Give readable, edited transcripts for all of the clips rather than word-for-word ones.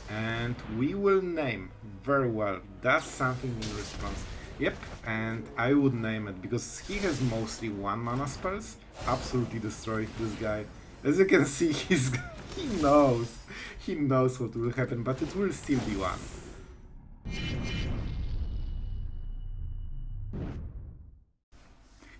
And we will name. Very well. That's something in response. Yep, and I would name it because he has mostly 1 mana spells. Absolutely destroy this guy. As you can see, he knows. He knows what will happen, but it will still be 1.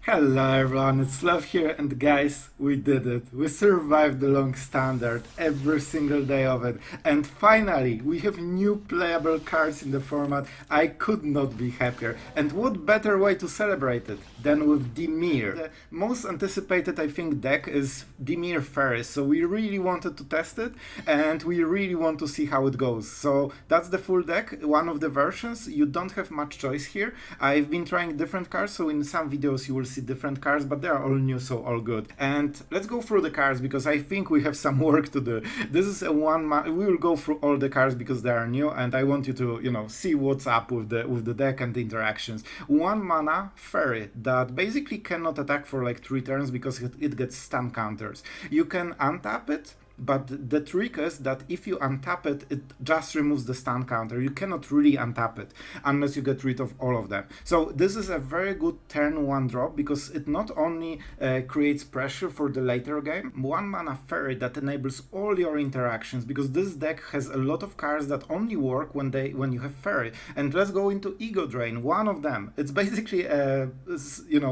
Hello everyone, it's Sloth here, and guys, we did it. We survived the long standard, every single day of it, and finally, we have new playable cards in the format. I could not be happier, and what better way to celebrate it than with Mire. The most anticipated, I think, deck is Mire Faeries, so we really wanted to test it, and we really want to see how it goes. So that's the full deck, one of the versions. You don't have much choice here. I've been trying different cards, so in some videos you will see different cards, but they are all new, so all good. And let's go through the cards because I think we have some work to do. This is a we will go through all the cards because they are new, and I want you to, see what's up with the deck and the interactions. 1 mana Faerie that basically cannot attack for like 3 turns because it gets stun counters. You can untap it, but the trick is that if you untap it, it just removes the stun counter. You cannot really untap it unless you get rid of all of them. So this is a very good turn 1 drop because it not only creates pressure for the later game. 1 mana Faerie that enables all your interactions, because this deck has a lot of cards that only work when you have Faerie. And let's go into Eldraine, one of them. It's basically a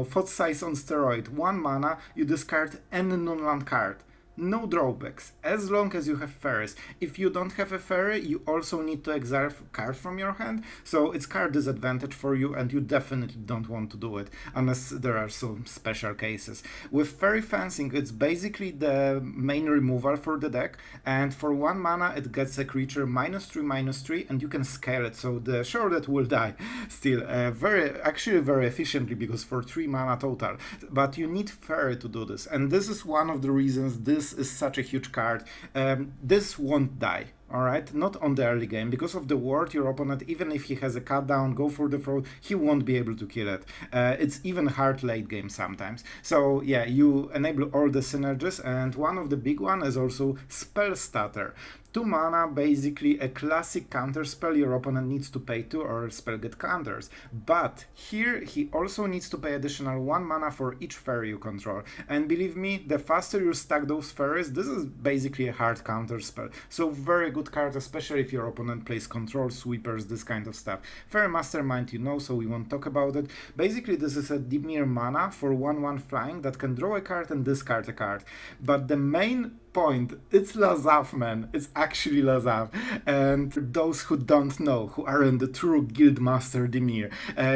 font size on steroid. 1 mana, you discard any non-land card. No drawbacks, as long as you have Faeries. If you don't have a Faerie, you also need to exile a card from your hand, so it's card disadvantage for you, and you definitely don't want to do it, unless there are some special cases. With Faerie Fencing, it's basically the main removal for the deck, and for 1 mana it gets a creature -3/-3, and you can scale it, so the shore that will die still very efficiently, because for 3 mana total. But you need Faerie to do this, and this is one of the reasons this is such a huge card. This won't die. Alright, not on the early game. Because of the ward, your opponent, even if he has a cut down, go for the throw, he won't be able to kill it. It's even hard late game sometimes. So yeah, you enable all the synergies, and one of the big one is also Spell Stutter. 2 mana, basically a classic counter spell. Your opponent needs to pay 2 or spell get counters. But here he also needs to pay additional 1 mana for each Faerie you control. And believe me, the faster you stack those Faeries, this is basically a hard counter spell. So very good card, especially if your opponent plays control, sweepers, this kind of stuff. Faerie Mastermind, so we won't talk about it. Basically, this is a Mire mana for 1/1 flying that can draw a card and discard a card. But the main point, it's Lazav, man. It's actually Lazav. And for those who don't know, who aren't the true guild master Mire,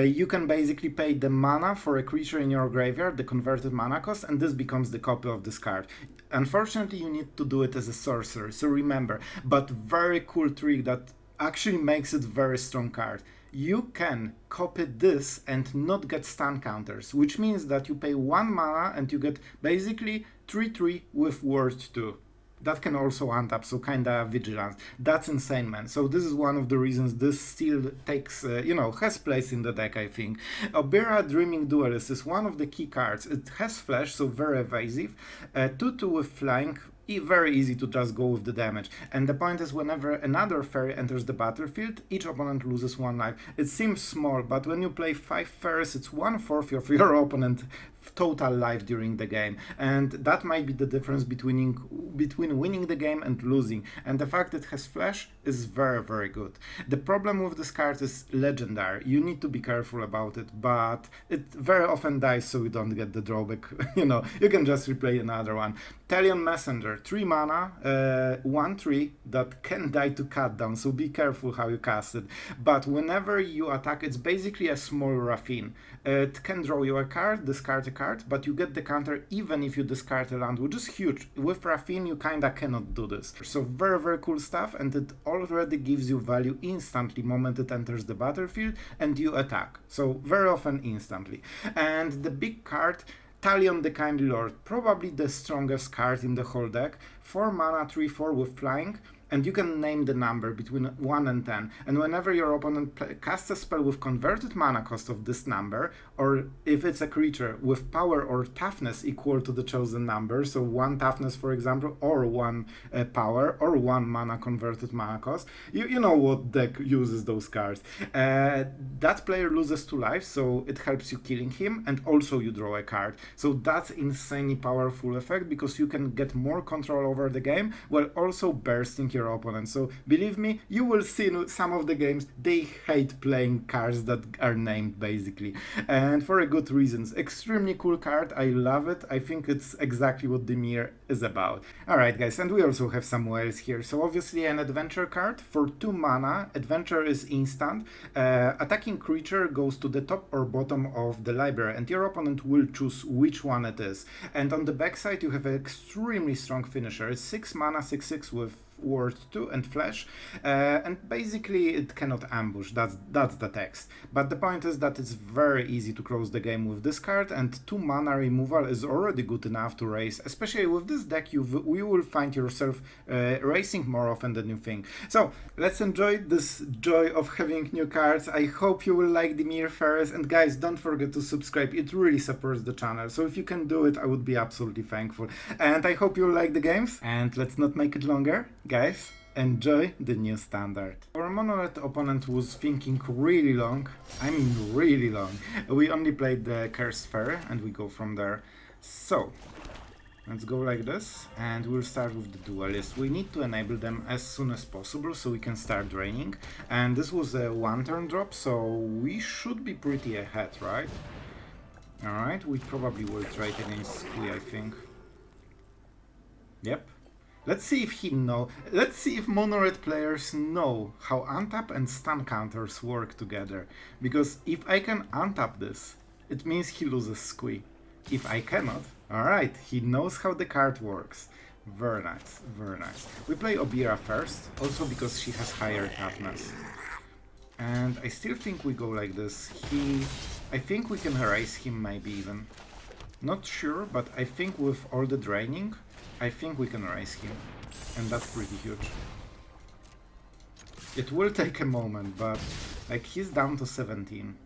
you can basically pay the mana for a creature in your graveyard, the converted mana cost, and this becomes the copy of this card. Unfortunately, you need to do it as a sorcerer, so remember. But very cool trick that actually makes it very strong card. You can copy this and not get stun counters, which means that you pay 1 mana and you get basically 3/3 with ward 2. That can also untap, so kinda vigilance. That's insane, man. So this is one of the reasons this still takes, has place in the deck, I think. Obyra Dreaming Duelist is one of the key cards. It has flash, so very evasive. 2/2 with flying. Very easy to just go with the damage. And the point is, whenever another Faerie enters the battlefield, each opponent loses 1 life. It seems small, but when you play 5 Faeries, it's 1/4 of your opponent total life during the game, and that might be the difference between winning the game and losing. And the fact it has flash is very, very good. The problem with this card is legendary. You need to be careful about it, but it very often dies, so you don't get the drawback. You can just replay another one. Talion Messenger, 3 mana, 1/3 that can die to cut down, so be careful how you cast it. But whenever you attack, it's basically a small Raffine. It can draw you a card, discard a card, but you get the counter even if you discard a land, which is huge. With Raffine, you kinda cannot do this. So very, very cool stuff, and it already gives you value instantly moment it enters the battlefield and you attack. So very often instantly. And the big card, Talion the Kindly Lord, probably the strongest card in the whole deck. 4 mana, 3/4 with flying. and you can name the number between 1 and 10, and whenever your opponent casts a spell with converted mana cost of this number, or if it's a creature with power or toughness equal to the chosen number, so 1 toughness for example, or 1 power, or 1 mana converted mana cost, you know what deck uses those cards. That player loses 2 lives, so it helps you killing him, and also you draw a card. So that's insanely powerful effect, because you can get more control over the game while also bursting your opponent. So believe me, you will see in some of the games they hate playing cards that are named basically, and for a good reasons. Extremely cool card, I love it. I think it's exactly what the Mire is about. Alright guys, and we also have some whales here. So obviously an adventure card for 2 mana. Adventure is instant. Attacking creature goes to the top or bottom of the library, and your opponent will choose which one it is. And on the backside you have an extremely strong finisher. It's 6 mana, 6/6 with word 2 and flash, and basically it cannot ambush. That's the text. But the point is that it's very easy to close the game with this card, and 2 mana removal is already good enough to race. Especially with this deck, you will find yourself racing more often than you think. So let's enjoy this joy of having new cards. I hope you will like the Mire Faeries, and guys, don't forget to subscribe. It really supports the channel, so if you can do it, I would be absolutely thankful. And I hope you like the games, and let's not make it longer. Guys, enjoy the new standard. Our monolith opponent was thinking really long. I mean really long. We only played the Cursed Faerie and we go from there. So let's go like this, and we'll start with the Duelist. We need to enable them as soon as possible so we can start draining. And this was a 1 turn drop, so we should be pretty ahead, right? Alright, we probably will trade against Squee, I think. Yep. Let's see if Mono-Red players know how untap and stun counters work together. Because if I can untap this, it means he loses Squee. If I cannot, alright, he knows how the card works. Very nice, very nice. We play Obyra first, also because she has higher toughness. And I still think we go like this. I think we can erase him maybe even. Not sure, but I think with all the draining, I think we can erase him, and that's pretty huge. It will take a moment, but like he's down to 17.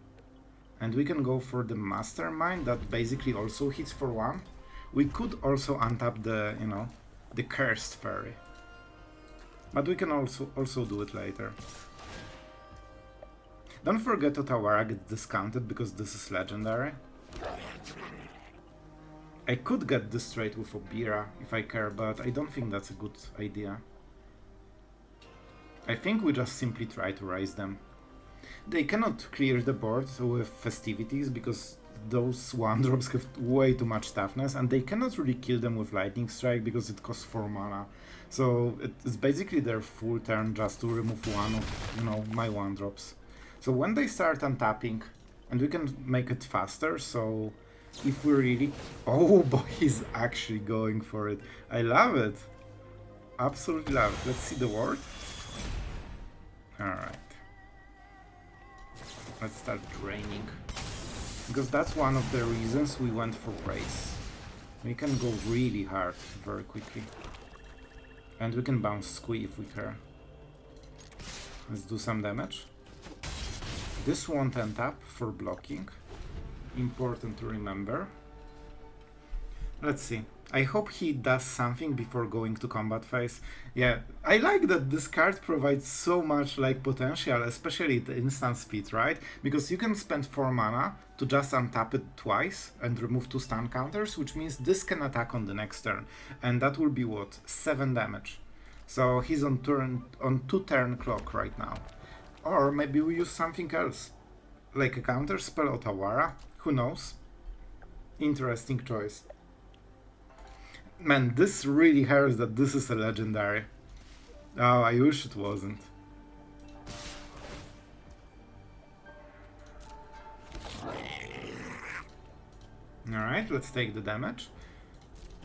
And we can go for the Mastermind that basically also hits for 1. We could also untap the, you know, the Cursed Faerie. But we can also do it later. Don't forget Otawara gets discounted because this is legendary. I could get this trade with Obyra if I care, but I don't think that's a good idea. I think we just simply try to raise them. They cannot clear the board with Festivities because those 1-drops have way too much toughness, and they cannot really kill them with Lightning Strike because it costs 4 mana. So it's basically their full turn just to remove 1 of, you know, my 1-drops. So when they start untapping, and we can make it faster, so if we really... Oh boy, he's actually going for it. I love it. Absolutely love it. Let's see the word. Alright. Let's start draining. Because that's one of the reasons we went for race. We can go really hard very quickly. And we can bounce Squee if we care. Let's do some damage. This won't untap for blocking. Important to remember. Let's see. I hope he does something before going to combat phase. Yeah, I like that this card provides so much like potential, especially the instant speed, right? Because you can spend 4 mana to just untap it twice and remove 2 stun counters, which means this can attack on the next turn. And that will be what? 7 damage. So he's on 2 turn clock right now. Or maybe we use something else. Like a counter spell Otawara. Who knows? Interesting choice. Man, this really hurts that this is a legendary. Oh, I wish it wasn't. Alright, let's take the damage.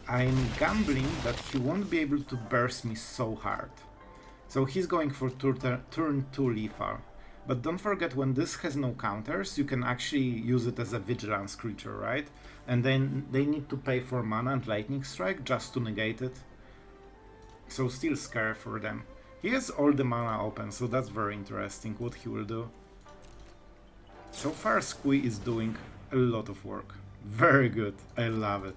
I'm gambling that he won't be able to burst me so hard. So he's going for turn 2 lethal. But don't forget, when this has no counters, you can actually use it as a vigilance creature, right? And then they need to pay for mana and lightning strike just to negate it. So still scary for them. He has all the mana open, so that's very interesting what he will do. So far, Squee is doing a lot of work. Very good. I love it.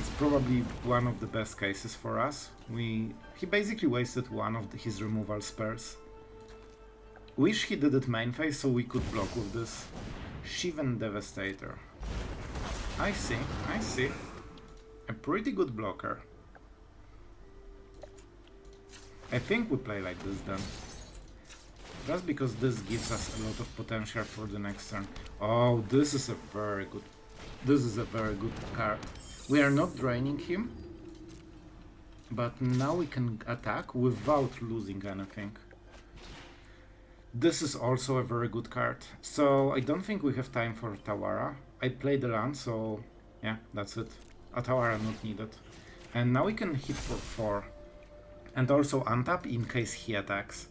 It's probably one of the best cases for us. He basically wasted one of his removal spells. Wish he did it main phase so we could block with this. Shivan Devastator. I see, I see. A pretty good blocker. I think we play like this then. Just because this gives us a lot of potential for the next turn. Oh, this is a very good... This is a very good card. We are not draining him. But now we can attack without losing anything. This is also a very good card. So I don't think we have time for Otawara. I play the land, so yeah, that's it. Otawara not needed. And now we can hit for 4. And also untap in case he attacks.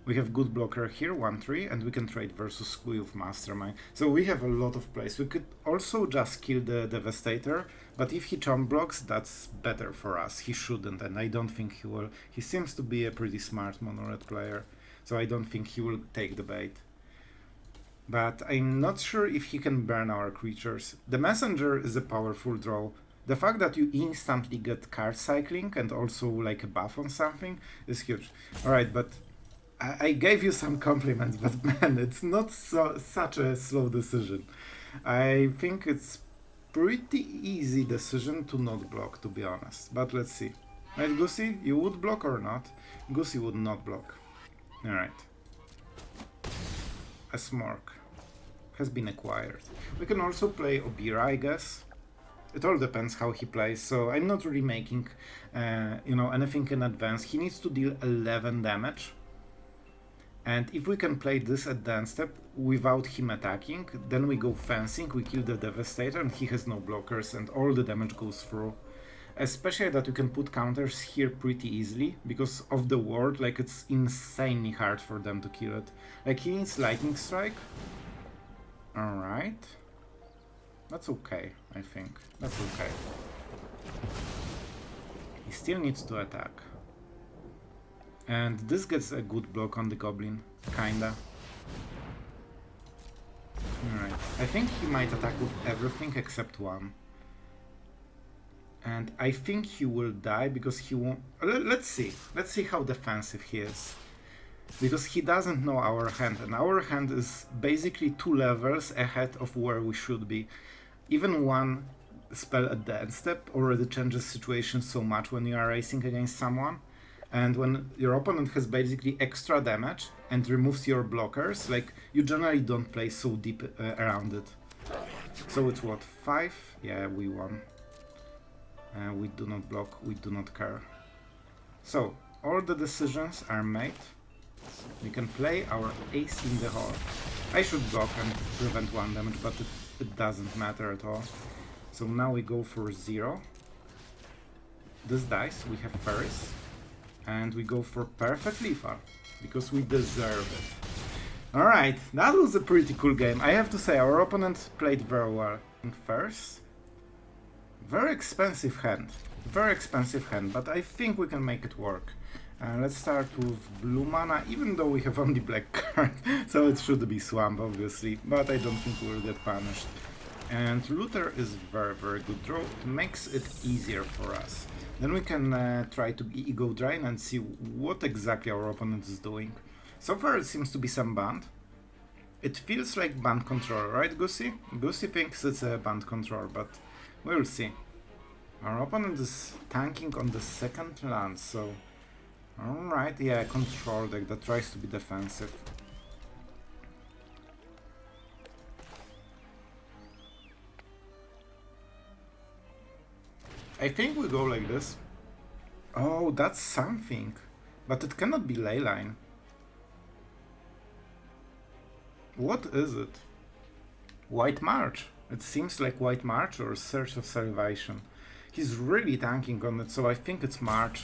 We have good blocker here, 1-3, and we can trade versus Squee with Mastermind. So we have a lot of plays. We could also just kill the Devastator, but if he chomp blocks, that's better for us. He shouldn't, and I don't think he will. He seems to be a pretty smart mono-red player, so I don't think he will take the bait. But I'm not sure if he can burn our creatures. The Messenger is a powerful draw. The fact that you instantly get card cycling and also like a buff on something is huge. Alright, but I gave you some compliments, but man, it's not such a slow decision. I think it's pretty easy decision to not block, to be honest. But let's see. Right, Goosey, you would block or not? Goosey would not block. Alright. A Smork has been acquired. We can also play Obyra, I guess. It all depends how he plays, so I'm not really making anything in advance. He needs to deal 11 damage. And if we can play this at the end step without him attacking, then we go fencing, we kill the Devastator, and he has no blockers, and all the damage goes through. Especially that you can put counters here pretty easily, because of the ward, like it's insanely hard for them to kill it. Like he needs Lightning Strike. Alright. That's okay, I think. That's okay. He still needs to attack. And this gets a good block on the Goblin, kinda. Alright, I think he might attack with everything except one. And I think he will die because he won't... Let's see how defensive he is. Because he doesn't know our hand, and our hand is basically 2 levels ahead of where we should be. Even one spell at the end step already changes situation so much when you are racing against someone. And when your opponent has basically extra damage and removes your blockers, like, you generally don't play so deep around it. So it's what, 5? Yeah, we won. We do not block, we do not care. So, all the decisions are made. We can play our ace in the hole. I should block and prevent 1 damage, but it doesn't matter at all. So now we go for 0. This dice, we have Faeries. And we go for perfect lethal, because we deserve it. Alright, that was a pretty cool game. I have to say, our opponent played very well. First, very expensive hand, but I think we can make it work. Let's start with blue mana, even though we have only black card, so it should be swamp, obviously, but I don't think we'll get punished. And Looter is very good draw, it makes it easier for us. Then we can try to ego drain and see what exactly our opponent is doing. So far it seems to be some band. It feels like band control, right, Goosey? Goosey thinks it's a band control, but we'll see. Our opponent is tanking on the second land, so... Alright, yeah, control deck that tries to be defensive. I think we go like this. Oh, that's something. But it cannot be Leyline. What is it? White March. It seems like White March or Search of Salvation. He's really tanking on it, so I think it's March.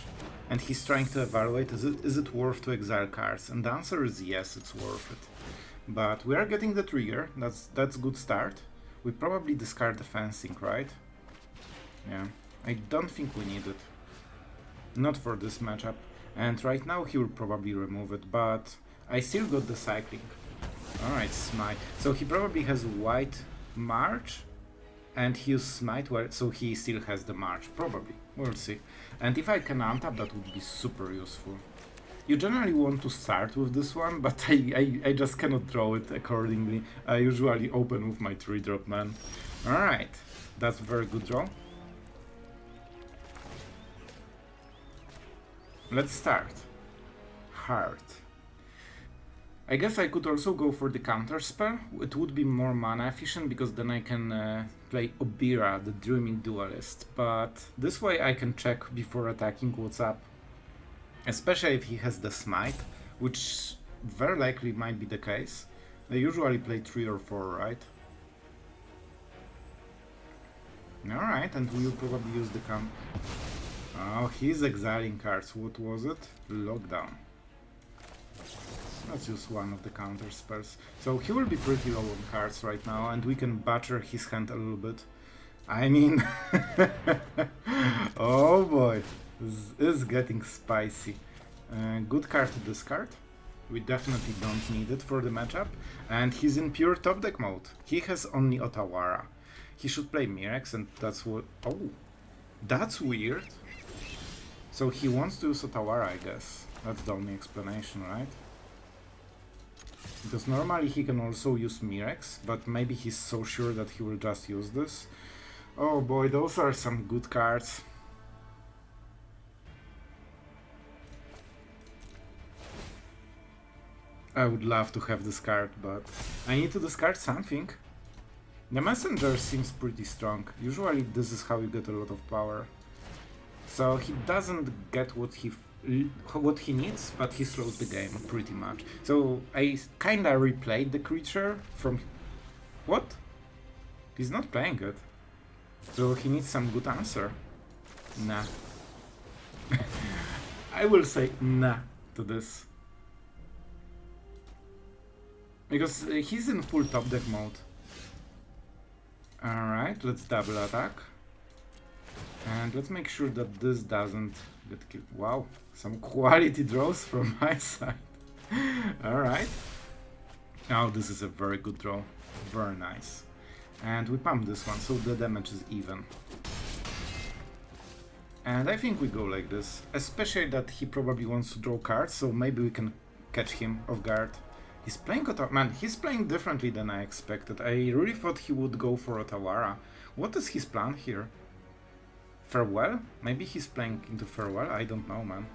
And he's trying to evaluate, is it worth to exile cards? And the answer is yes, it's worth it. But we are getting the trigger, that's good start. We probably discard the fencing, right? Yeah. I don't think we need it. Not for this matchup. And right now he will probably remove it, but I still got the cycling. Alright, Smite. So he probably has White March, and he used Smite, well, so he still has the March, probably. We'll see. And if I can untap, that would be super useful. You generally want to start with this one, but I just cannot draw it accordingly. I usually open with my 3-drop, man. Alright, that's a very good draw. Let's start. Heart. I guess I could also go for the counter spell. It would be more mana efficient because then I can play Obyra, the Dreaming Duelist. But this way I can check before attacking what's up. Especially if he has the Smite, which very likely might be the case. They usually play 3 or 4, right? Alright, and we will probably use the Oh, he's exiling cards. What was it? Lockdown. Let's use one of the counter spells. So he will be pretty low on cards right now, and we can butcher his hand a little bit. I mean... oh boy, this is getting spicy. Good card to discard. We definitely don't need it for the matchup. And he's in pure top deck mode. He has only Otawara. He should play Mirex, and that's what... oh, that's weird. So he wants to use Otawara, I guess. That's the only explanation, right? Because normally he can also use Mirex, but maybe he's so sure that he will just use this. Oh boy, those are some good cards. I would love to have this card, but I need to discard something. The Messenger seems pretty strong. Usually this is how you get a lot of power. So he doesn't get what he needs, but he slows the game pretty much. So I kinda replayed the creature from... what? He's not playing it. So he needs some good answer. Nah. I will say nah to this. Because he's in full top deck mode. Alright, let's double attack. And let's make sure that this doesn't get killed. Wow, some quality draws from my side. Alright. Now this is a very good draw. Very nice. And we pump this one, so the damage is even. And I think we go like this. Especially that he probably wants to draw cards, so maybe we can catch him off guard. He's playing Otawara. Man, he's playing differently than I expected. I really thought he would go for Otawara. What is his plan here? Farewell? Maybe he's playing into Farewell? I don't know, man.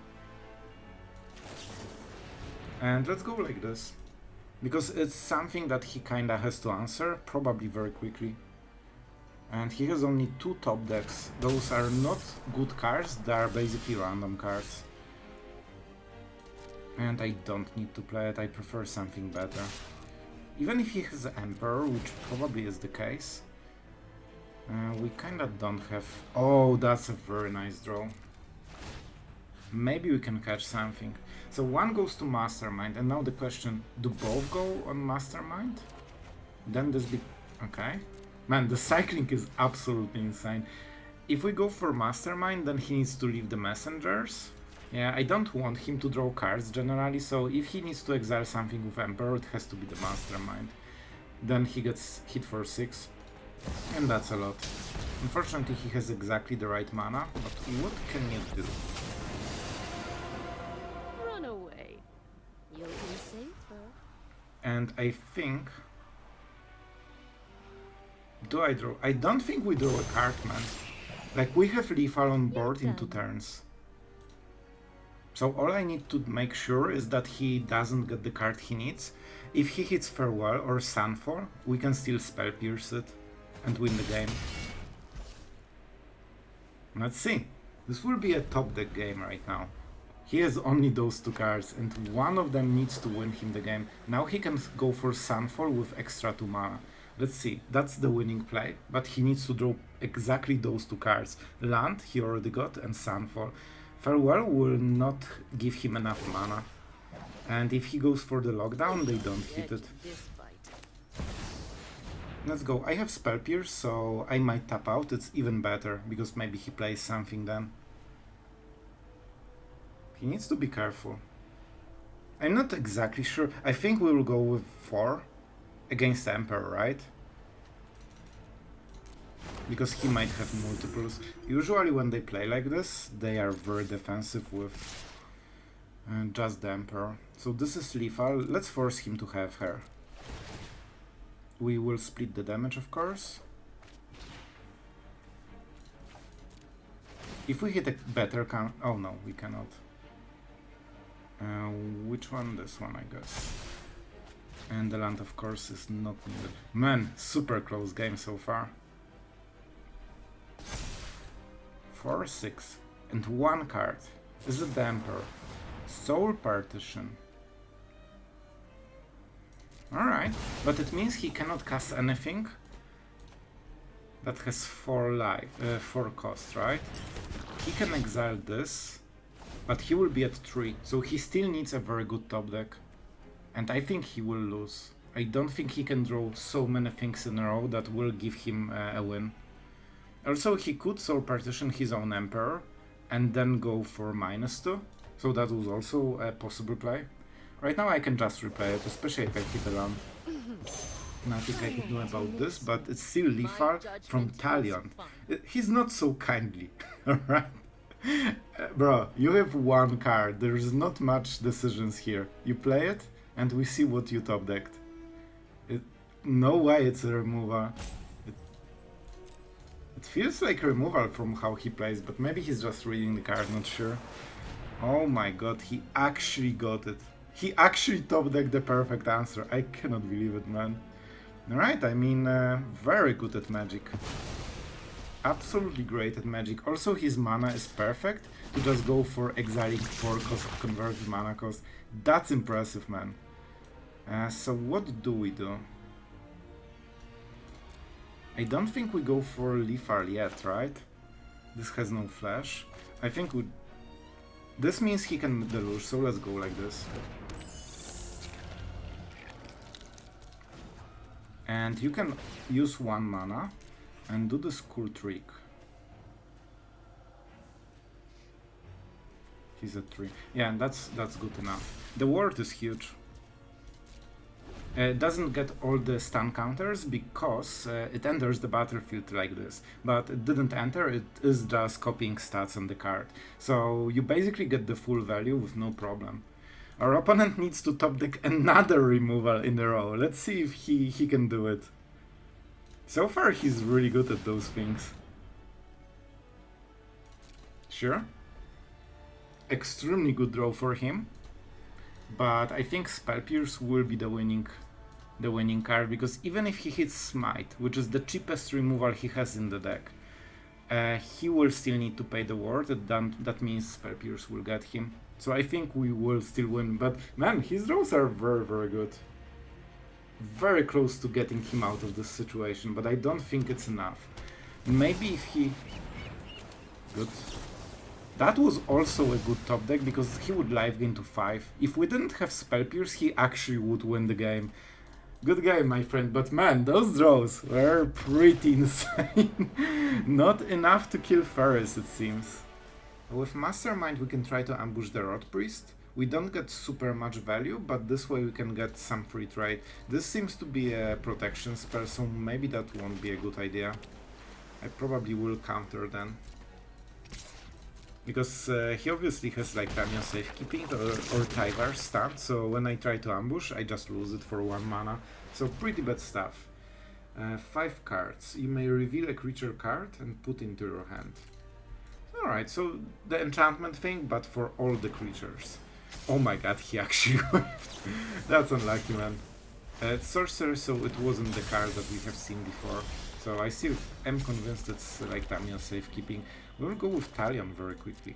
And let's go like this. Because it's something that he kinda has to answer, probably very quickly. And he has only 2 top decks. Those are not good cards, they are basically random cards. And I don't need to play it, I prefer something better. Even if he has Emperor, which probably is the case, we kinda don't have... oh, that's a very nice draw. Maybe we can catch something. So one goes to Mastermind, and now the question, do both go on Mastermind? Then this be... okay. Man, the cycling is absolutely insane. If we go for Mastermind, then he needs to leave the Messengers. Yeah, I don't want him to draw cards generally, so if he needs to exile something with Emperor, it has to be the Mastermind. Then he gets hit for 6, and that's a lot. Unfortunately, he has exactly the right mana, but what can you do? Run away. You'll be safer. And I think... do I draw? I don't think we draw a card, man. Like, we have Lethal on board in 2 turns. So all I need to make sure is that he doesn't get the card he needs. If he hits Farewell or Sunfall, we can still Spell Pierce it and win the game. Let's see. This will be a top deck game right now. He has only those 2 cards, and one of them needs to win him the game. Now he can go for Sunfall with extra 2 mana. Let's see, that's the winning play, but he needs to draw exactly those 2 cards. Land, he already got, and Sunfall. Farewell will not give him enough mana. And if he goes for the lockdown, they don't hit it. Let's go. I have Spell Pierce, so I might tap out. It's even better, because maybe he plays something then. He needs to be careful. I'm not exactly sure. I think we will go with 4 against Emperor, right? Because he might have multiples. Usually when they play like this, they are very defensive with just the Emperor. So this is lethal. Let's force him to have her. We will split the damage, of course. If we hit a better count... Oh no, we cannot. Which one? This one, I guess. And the land, of course, is not needed. Man, super close game so far. 4, 6. And 1 card. Is it the Emperor? Soul Partition. Alright, but it means he cannot cast anything that has 4 cost, right? He can exile this, but he will be at 3, so he still needs a very good top deck. And I think he will lose. I don't think he can draw so many things in a row that will give him a win. Also, he could Soul Partition his own Emperor and then go for -2, so that was also a possible play. Right now I can just replay it, especially if I hit a land. Nothing I can do about this, but it's still lethal from Talion. He's not so kindly, alright? Bro, you have 1 card, there's not much decisions here. You play it, and we see what you top decked. No way it's a removal. It feels like a removal from how he plays, but maybe he's just reading the card, not sure. Oh my god, he actually got it. He actually top decked the perfect answer. I cannot believe it, man. Alright, I mean, very good at Magic. Absolutely great at Magic. Also, his mana is perfect to just go for exiling 4 cost of converted mana cost. That's impressive, man. So what do we do? I don't think we go for lethal yet, right? This has no flash. I think we... This means he can deluge, so let's go like this. And you can use 1 mana and do this cool trick. He's at 3. Yeah, and that's good enough. The ward is huge. It doesn't get all the stun counters because it enters the battlefield like this. But it didn't enter, it is just copying stats on the card. So you basically get the full value with no problem. Our opponent needs to top deck another removal in a row. Let's see if he can do it. So far he's really good at those things. Sure. Extremely good draw for him. But I think Spell Pierce will be the winning card, because even if he hits Smite, which is the cheapest removal he has in the deck, he will still need to pay the ward. That means Spell Pierce will get him. So I think we will still win, but man, his draws are very, very good. Very close to getting him out of this situation, but I don't think it's enough. Maybe if he... Good. That was also a good top deck, because he would live gain to 5. If we didn't have Spell Pierce, he actually would win the game. Good game, my friend, but man, those draws were pretty insane. Not enough to kill Faeries, it seems. With Mastermind we can try to ambush the Rot Priest. We don't get super much value, but this way we can get some free trade. This seems to be a protection spell, so maybe that won't be a good idea. I probably will counter then. Because he obviously has like Tamiya Safekeeping or Tyvar stun, so when I try to ambush I just lose it for 1 mana. So pretty bad stuff. 5 cards. You may reveal a creature card and put into your hand. Alright, so the enchantment thing, but for all the creatures. Oh my god, he actually whiffed. That's unlucky, man. It's sorcerer, so it wasn't the card that we have seen before. So I still am convinced it's like Tamiya Safekeeping. We'll go with Talion very quickly.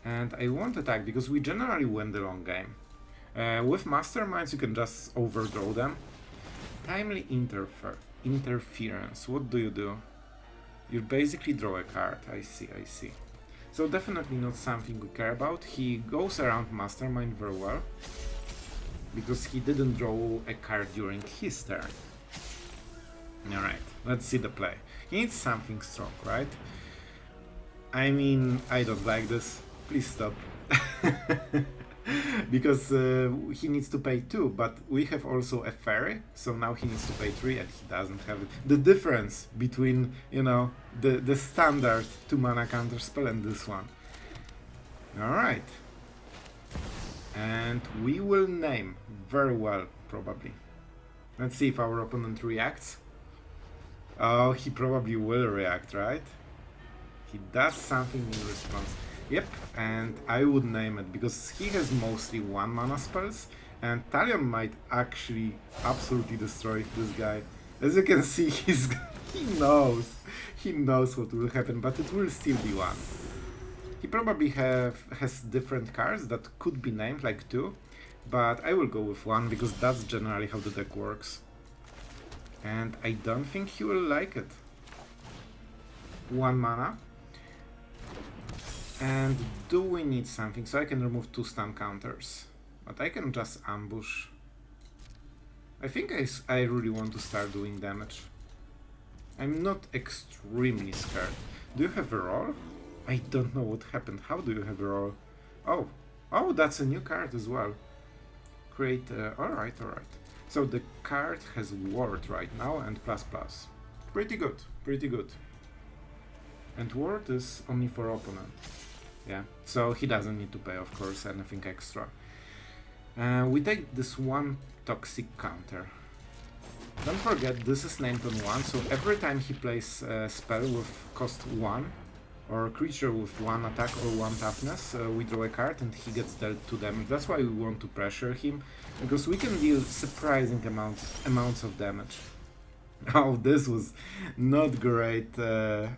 And I won't attack because we generally win the long game. With Masterminds you can just overdraw them. Timely Interference, what do you do? You basically draw a card, I see. So definitely not something we care about. He goes around Mastermind very well, because he didn't draw a card during his turn. Alright, let's see the play. He needs something strong, right? I mean, I don't like this. please stop. Because he needs to pay 2, but we have also a Faerie, so now he needs to pay 3 and he doesn't have it. The difference between, you know, the standard 2 mana counter spell and this one. Alright. And we will name very well, probably. Let's see if our opponent reacts. Oh, he probably will react, right? He does something in response. Yep, and I would name it because he has mostly 1 mana spells, and Talion might actually absolutely destroy this guy. As you can see, he knows what will happen, but it will still be 1. He probably has different cards that could be named, like 2, but I will go with 1 because that's generally how the deck works. And I don't think he will like it. 1 mana. And do we need something? So I can remove 2 stun counters, but I can just ambush. I think I really want to start doing damage. I'm not extremely scared. Do you have a roll? I don't know what happened. How do you have a roll? Oh, that's a new card as well. Create. Alright. So the card has ward right now and ++. Pretty good. And ward is only for opponent. Yeah, so he doesn't need to pay, of course, anything extra. We take this 1 toxic counter. Don't forget, this is named on 1, so every time he plays a spell with cost 1, or a creature with 1 attack or 1 toughness, we draw a card and he gets dealt 2 damage. That's why we want to pressure him, because we can deal surprising amounts of damage. Oh, this was not great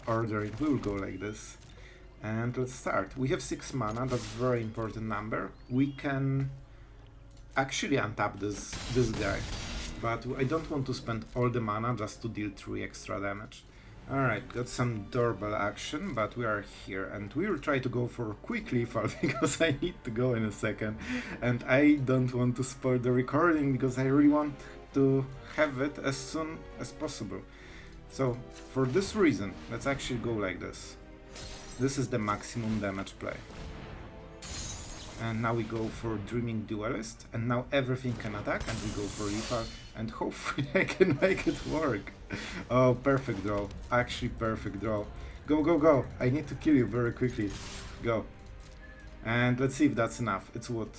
ordering. We will go like this. And let's start. We have 6 mana, that's a very important number. We can actually untap this guy, but I don't want to spend all the mana just to deal 3 extra damage. Alright, got some doorbell action, but we are here, and we will try to go for quick lethal because I need to go in a second, and I don't want to spoil the recording because I really want to have it as soon as possible. So, for this reason, let's actually go like this. This is the maximum damage play. And now we go for Dreaming Duelist, and now everything can attack, and we go for lethal, and hopefully I can make it work. Oh, perfect draw. Actually, perfect draw. Go. I need to kill you very quickly. Go. And let's see if that's enough. It's what?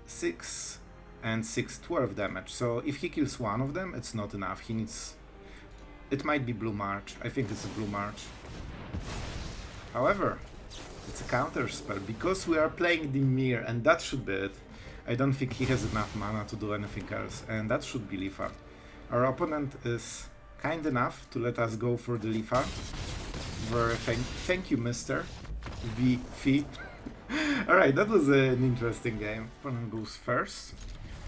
6 and 6, 12 damage. So if he kills one of them, it's not enough. He needs... It might be Blue March. I think it's a Blue March. However, it's a counter spell because we are playing the Mire, and that should be it. I don't think he has enough mana to do anything else, and that should be lethal. Our opponent is kind enough to let us go for the lethal. Very thank you, Mr. V. Alright, that was an interesting game. Opponent goes first.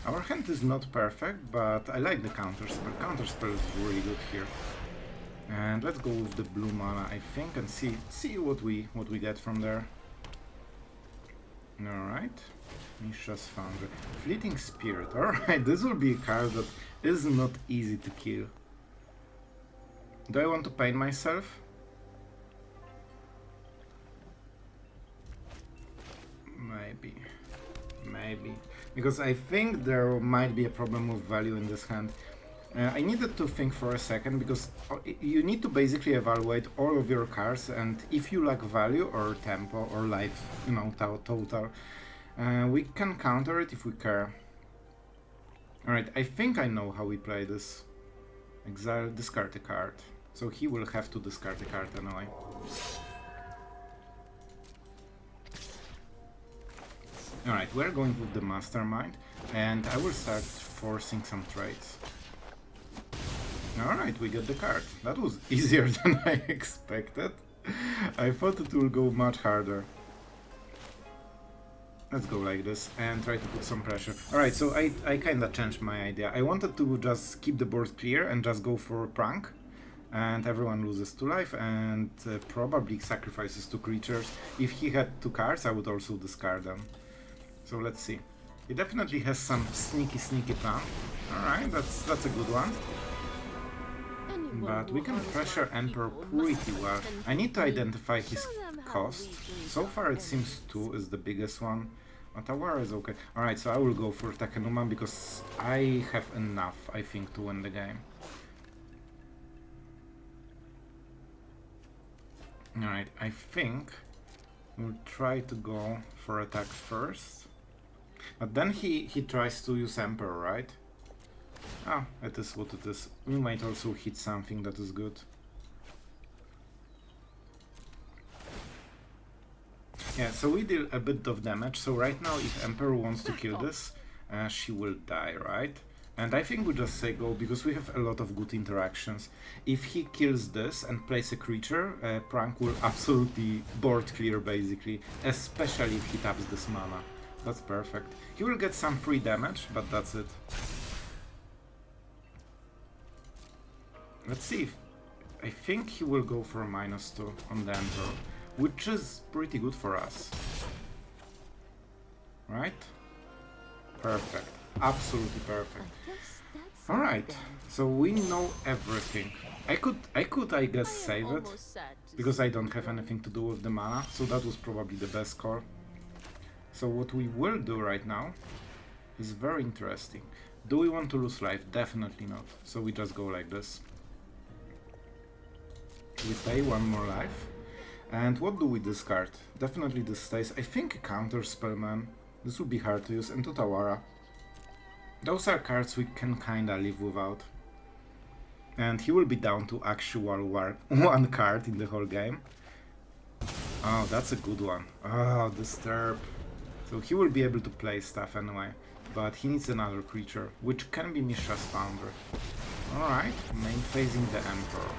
Our hand is not perfect, but I like the counter spell. Counter spell is really good here. And let's go with the blue mana, I think, and see what we get from there. Alright. Mishra's Foundry. Fleeting Spirit. Alright, this will be a card that is not easy to kill. Do I want to pain myself? Maybe. Because I think there might be a problem with value in this hand. I needed to think for a second, because you need to basically evaluate all of your cards, and if you lack value or tempo or life, you know, total, we can counter it if we care. Alright, I think I know how we play this. Exile, discard a card. So he will have to discard a card anyway. Alright, we're going with the Mastermind, and I will start forcing some trades. Alright, we get the card. That was easier than I expected. I thought it would go much harder. Let's go like this and try to put some pressure. Alright, so I kinda changed my idea. I wanted to just keep the board clear and just go for a prank. And everyone loses 2 life and probably sacrifices 2 creatures. If he had 2 cards, I would also discard them. So let's see. He definitely has some sneaky plan. Alright, that's a good one. But we can pressure Emperor pretty well. I need to identify his cost. So far it seems 2 is the biggest one. Otawara is okay. Alright, so I will go for Takenuma because I have enough, I think, to win the game. Alright, I think we'll try to go for attack first. But then he tries to use Emperor, right? Ah, it is what it is. We might also hit something that is good. Yeah, so we deal a bit of damage. So right now, if Emperor wants to kill this, she will die, right? And I think we just say go, because we have a lot of good interactions. If he kills this and plays a creature, Prank will absolutely board clear, basically. Especially if he taps this mana. That's perfect. He will get some free damage, but that's it. Let's see if... I think he will go for a -2 on the Emperor, which is pretty good for us. Right? Perfect. Absolutely perfect. Alright, so we know everything. I could, I guess, save it, because I don't have anything to do with the mana, so that was probably the best call. So what we will do right now is very interesting. Do we want to lose life? Definitely not. So we just go like this. We pay 1 more life. And what do we discard? Definitely this stays. I think Counter Spellman. This would be hard to use. And Otawara. Those are cards we can kinda live without. And he will be down to actual 1 card in the whole game. Oh, that's a good one. Oh, Disturb. So he will be able to play stuff anyway. But he needs another creature, which can be Mishra's Foundry. Alright, main phasing the Emperor.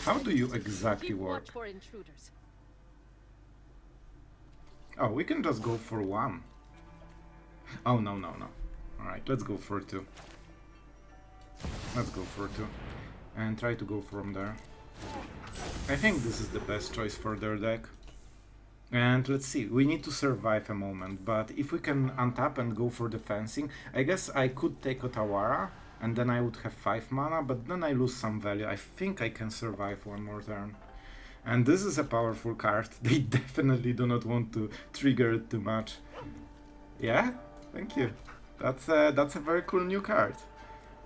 How do you exactly work? Oh, we can just go for 1. Oh, no. Alright, let's go for 2. Let's go for 2. And try to go from there. I think this is the best choice for their deck. And let's see, we need to survive a moment, but if we can untap and go for the fencing, I guess I could take Otawara, and then I would have 5 mana, but then I lose some value. I think I can survive 1 more turn. And this is a powerful card. They definitely do not want to trigger it too much. Yeah, thank you. That's a very cool new card.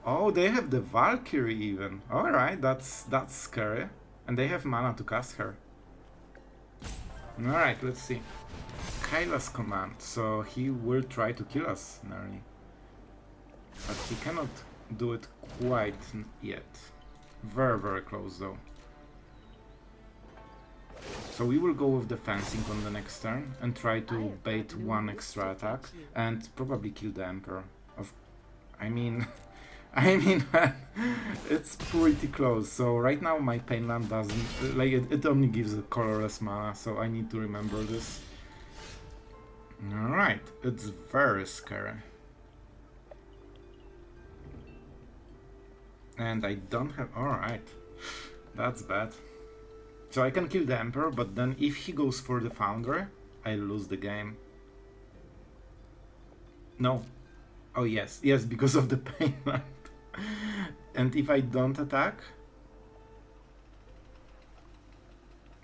Oh, they have the Valkyrie even. Alright, that's scary. And they have mana to cast her. Alright, let's see. Kaila's command, so he will try to kill us nearly. But he cannot do it quite yet. Very, very close though. So we will go with the fencing on the next turn and try to bait 1 extra attack and probably kill the Emperor. I mean, it's pretty close. So right now my Painland doesn't, like it only gives a colorless mana, so I need to remember this. Alright, it's very scary. And I don't have, alright, that's bad. So I can kill the Emperor, but then if he goes for the Foundry, I lose the game. No. Oh yes, because of the Painland. And if I don't attack,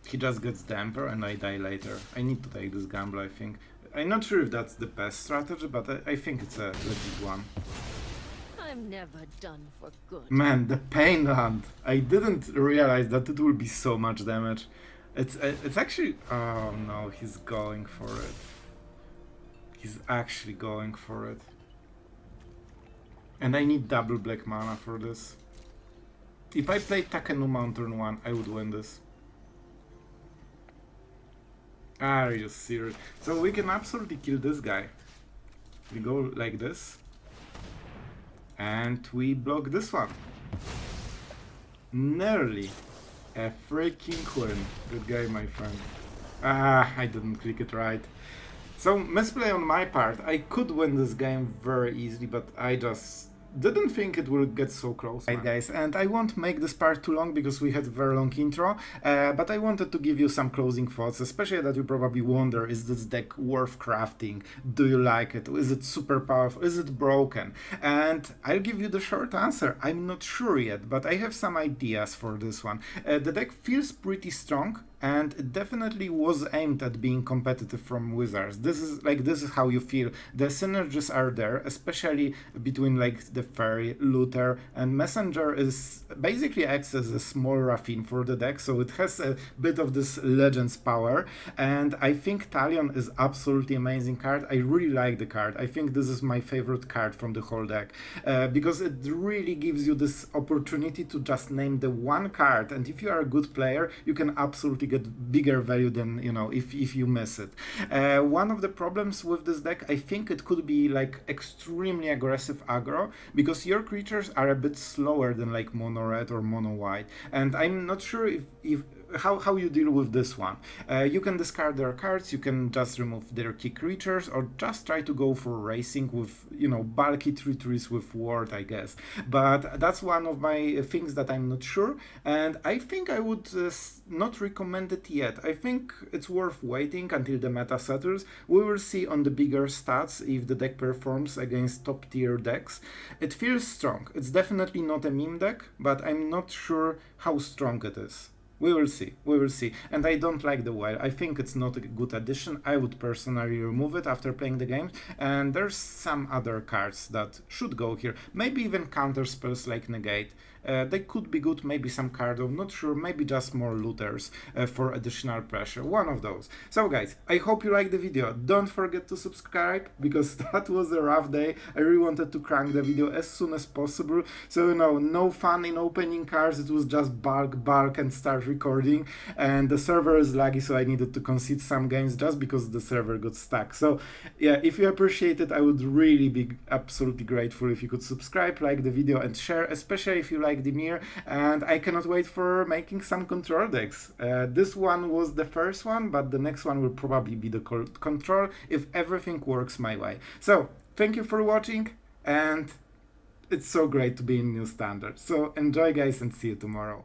he just gets the Emperor and I die later. I need to take this gamble, I think. I'm not sure if that's the best strategy, but I think it's a legit one. I'm never done for good. Man, the Painland! I didn't realize that it will be so much damage. It's actually... Oh no, he's going for it. He's actually going for it. And I need double black mana for this. If I played Takenuma on turn 1, I would win this. Are you serious? So we can absolutely kill this guy. We go like this. And we block this one. Nearly. A freaking win. Good game, my friend. Ah, I didn't click it right. So, misplay on my part. I could win this game very easily, but I just didn't think it will get so close. Right, guys, and I won't make this part too long because we had a very long intro, but I wanted to give you some closing thoughts, especially that you probably wonder, is this deck worth crafting? Do you like it? Is it super powerful? Is it broken? And I'll give you the short answer. I'm not sure yet, but I have some ideas for this one. The deck feels pretty strong. and it definitely was aimed at being competitive from Wizards. This is how you feel. The synergies are there, especially between like the Fairy, Looter, and Messenger is basically acts as a small Raffine for the deck, so it has a bit of this Legends power, and I think Talion is absolutely amazing card. I really like the card. I think this is my favorite card from the whole deck, because it really gives you this opportunity to just name the one card, and if you are a good player, you can absolutely get bigger value than, you know, if you miss it. One of the problems with this deck, I think it could be like extremely aggressive aggro, because your creatures are a bit slower than like mono red or mono white, and I'm not sure if how you deal with this one. You can discard their cards, you can just remove their key creatures, or just try to go for racing with, you know, bulky 3/3s with ward, I guess. But that's one of my things that I'm not sure, and I think I would not recommend it yet. I think it's worth waiting until the meta settles. We will see on the bigger stats if the deck performs against top tier decks. It feels strong. It's definitely not a meme deck, but I'm not sure how strong it is. We will see, And I don't like the Whale. I think it's not a good addition. I would personally remove it after playing the game. And there's some other cards that should go here. Maybe even counter spells like Negate. They could be good, maybe some Cardo, not sure, maybe just more looters for additional pressure, one of those. So guys, I hope you liked the video. Don't forget to subscribe, because that was a rough day. I really wanted to crank the video as soon as possible, so you know, no fun in opening cards, it was just bulk and start recording, and the server is laggy, so I needed to concede some games just because the server got stuck. So yeah, if you appreciate it, I would really be absolutely grateful if you could subscribe, like the video, and share, especially if you like the Mire, and I cannot wait for making some control decks. This one was the first one, but the next one will probably be the control if everything works my way. So thank you for watching, and it's so great to be in new standard. So enjoy guys, and see you tomorrow.